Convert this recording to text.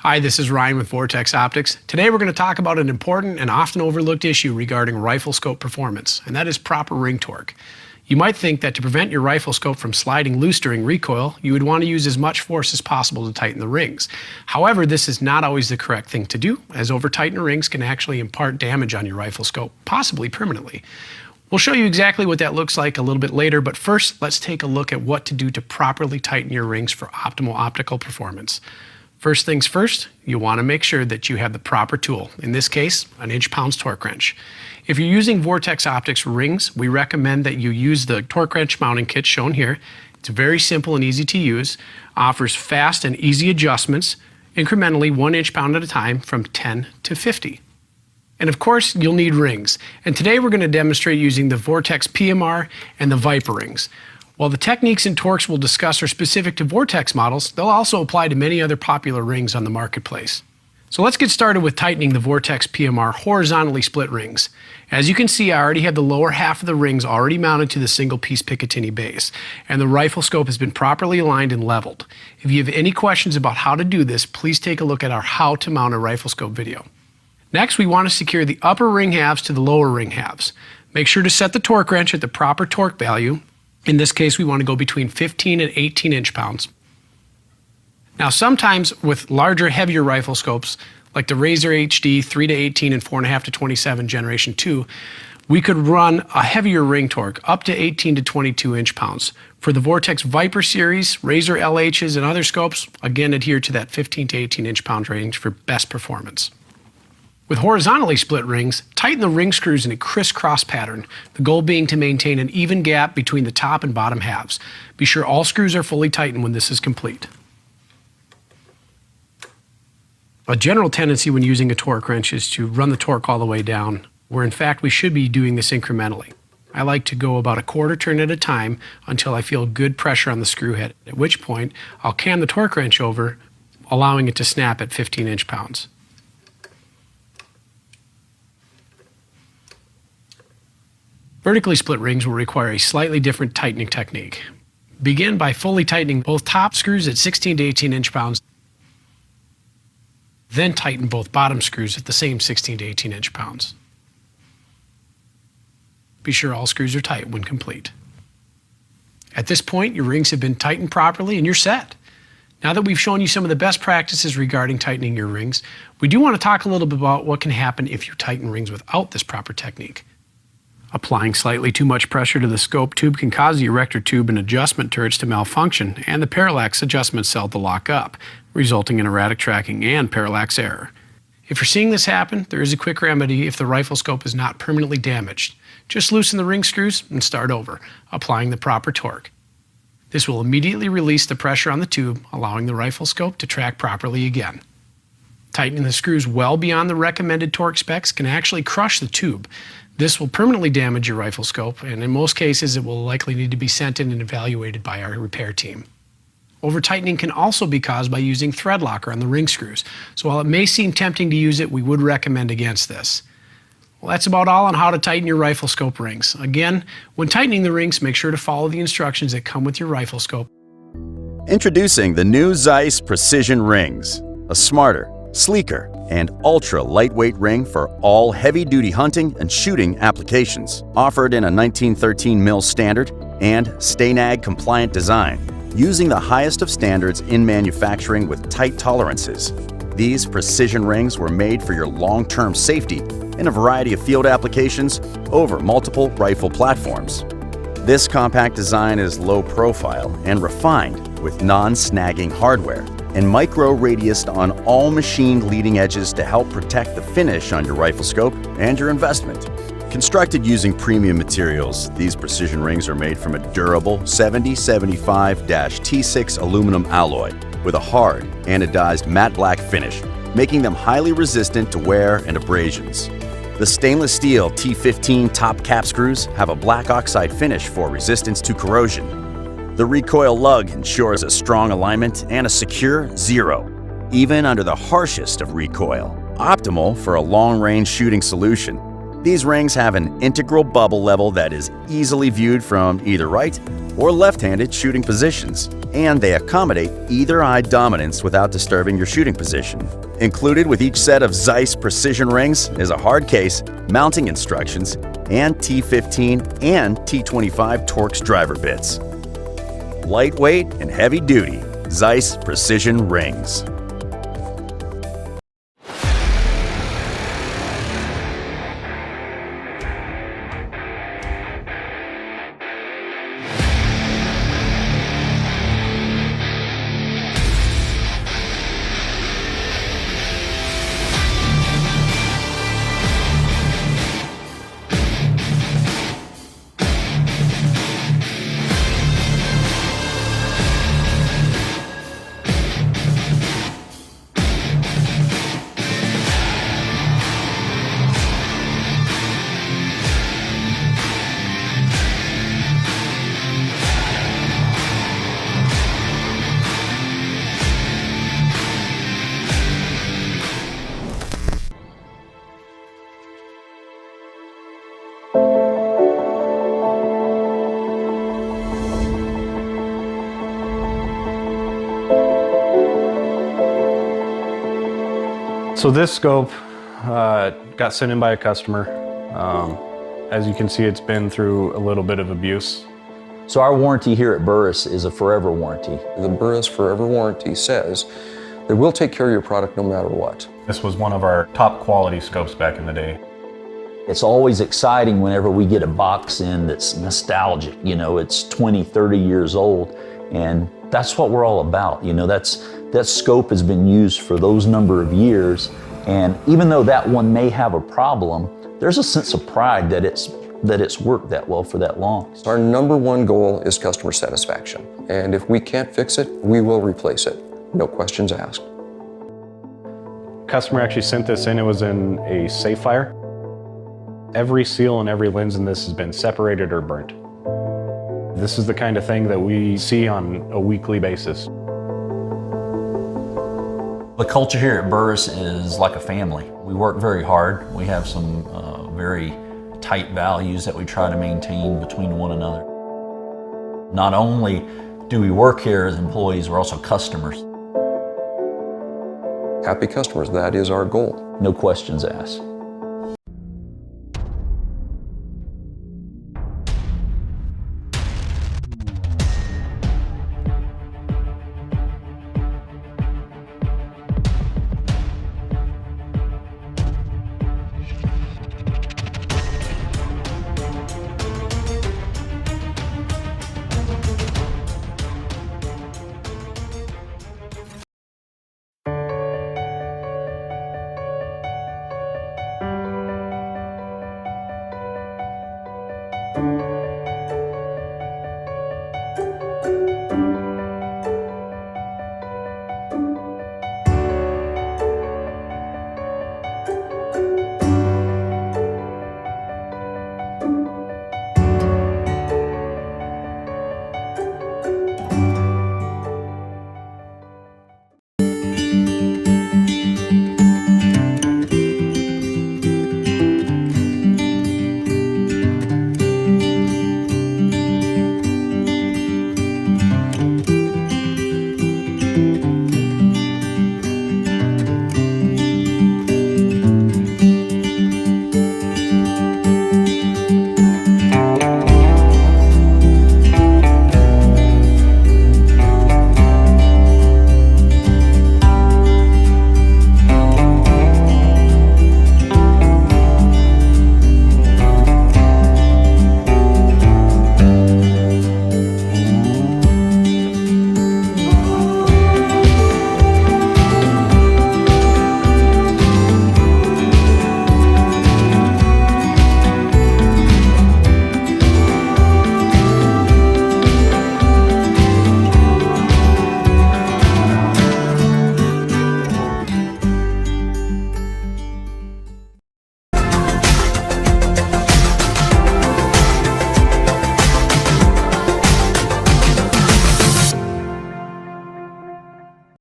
Hi, this is Ryan with Vortex Optics. Today we're going to talk about an important and often overlooked issue regarding rifle scope performance, and that is proper ring torque. You might think that to prevent your rifle scope from sliding loose during recoil, you would want to use as much force as possible to tighten the rings. However, this is not always the correct thing to do, as over-tightened rings can actually impart damage on your rifle scope, possibly permanently. We'll show you exactly what that looks like a little bit later, but first let's take a look at what to do to properly tighten your rings for optimal optical performance. First things first, you want to make sure that you have the proper tool, in this case, an inch-pounds torque wrench. If you're using Vortex Optics rings, we recommend that you use the torque wrench mounting kit shown here. It's very simple and easy to use, offers fast and easy adjustments, incrementally 1 inch-pound at a time from 10 to 50. And of course, you'll need rings. And today we're going to demonstrate using the Vortex PMR and the Viper rings. While the techniques and torques we'll discuss are specific to Vortex models, they'll also apply to many other popular rings on the marketplace. So let's get started with tightening the Vortex PMR horizontally split rings. As you can see, I already have the lower half of the rings already mounted to the single piece Picatinny base, and the rifle scope has been properly aligned and leveled. If you have any questions about how to do this, please take a look at our How to Mount a Rifle Scope video. Next, we want to secure the upper ring halves to the lower ring halves. Make sure to set the torque wrench at the proper torque value. In this case, we want to go between 15 and 18 inch-pounds. Now, sometimes with larger, heavier rifle scopes, like the Razor HD 3 to 18 and 4.5 to 27 Generation 2, we could run a heavier ring torque up to 18 to 22 inch-pounds. For the Vortex Viper series, Razor LHs, and other scopes, again adhere to that 15 to 18 inch-pound range for best performance. With horizontally split rings, tighten the ring screws in a crisscross pattern, the goal being to maintain an even gap between the top and bottom halves. Be sure all screws are fully tightened when this is complete. A general tendency when using a torque wrench is to run the torque all the way down, where in fact we should be doing this incrementally. I like to go about a quarter turn at a time until I feel good pressure on the screw head, at which point I'll cam the torque wrench over, allowing it to snap at 15 inch-pounds. Vertically split rings will require a slightly different tightening technique. Begin by fully tightening both top screws at 16 to 18 inch-pounds, then tighten both bottom screws at the same 16 to 18 inch-pounds. Be sure all screws are tight when complete. At this point, your rings have been tightened properly and you're set. Now that we've shown you some of the best practices regarding tightening your rings, we do want to talk a little bit about what can happen if you tighten rings without this proper technique. Applying slightly too much pressure to the scope tube can cause the erector tube and adjustment turrets to malfunction and the parallax adjustment cell to lock up, resulting in erratic tracking and parallax error. If you're seeing this happen, there is a quick remedy if the rifle scope is not permanently damaged. Just loosen the ring screws and start over, applying the proper torque. This will immediately release the pressure on the tube, allowing the rifle scope to track properly again. Tightening the screws well beyond the recommended torque specs can actually crush the tube. This will permanently damage your rifle scope, and in most cases it will likely need to be sent in and evaluated by our repair team. Over-tightening can also be caused by using thread locker on the ring screws, so while it may seem tempting to use it, we would recommend against this. Well, that's about all on how to tighten your rifle scope rings. Again, when tightening the rings, make sure to follow the instructions that come with your rifle scope. Introducing the new Zeiss Precision Rings, a smarter, sleeker, and ultra-lightweight ring for all heavy-duty hunting and shooting applications. Offered in a 1913 mil standard and STANAG-compliant design, using the highest of standards in manufacturing with tight tolerances. These precision rings were made for your long-term safety in a variety of field applications over multiple rifle platforms. This compact design is low profile and refined with non-snagging hardware and micro-radiused on all machined leading edges to help protect the finish on your rifle scope and your investment. Constructed using premium materials, these precision rings are made from a durable 7075-T6 aluminum alloy with a hard, anodized matte black finish, making them highly resistant to wear and abrasions. The stainless steel T15 top cap screws have a black oxide finish for resistance to corrosion. The recoil lug ensures a strong alignment and a secure zero, even under the harshest of recoil, optimal for a long-range shooting solution. These rings have an integral bubble level that is easily viewed from either right or left-handed shooting positions, and they accommodate either eye dominance without disturbing your shooting position. Included with each set of Zeiss precision rings is a hard case, mounting instructions, and T15 and T25 Torx driver bits. Lightweight and heavy-duty Zeiss precision rings. So this scope got sent in by a customer. As you can see, it's been through a little bit of abuse. So our warranty here at Burris is a forever warranty. The Burris Forever Warranty says that we'll take care of your product no matter what. This was one of our top quality scopes back in the day. It's always exciting whenever we get a box in that's nostalgic. You know, it's 20, 30 years old, and that's what we're all about. You know, that scope has been used for those number of years, and even though that one may have a problem, there's a sense of pride that it's worked that well for that long. Our number one goal is customer satisfaction, and if we can't fix it, we will replace it. No questions asked. Customer actually sent this in. It was in a safe fire. Every seal and every lens in this has been separated or burnt. This is the kind of thing that we see on a weekly basis. The culture here at Burris is like a family. We work very hard. We have some very tight values that we try to maintain between one another. Not only do we work here as employees, we're also customers. Happy customers, that is our goal. No questions asked.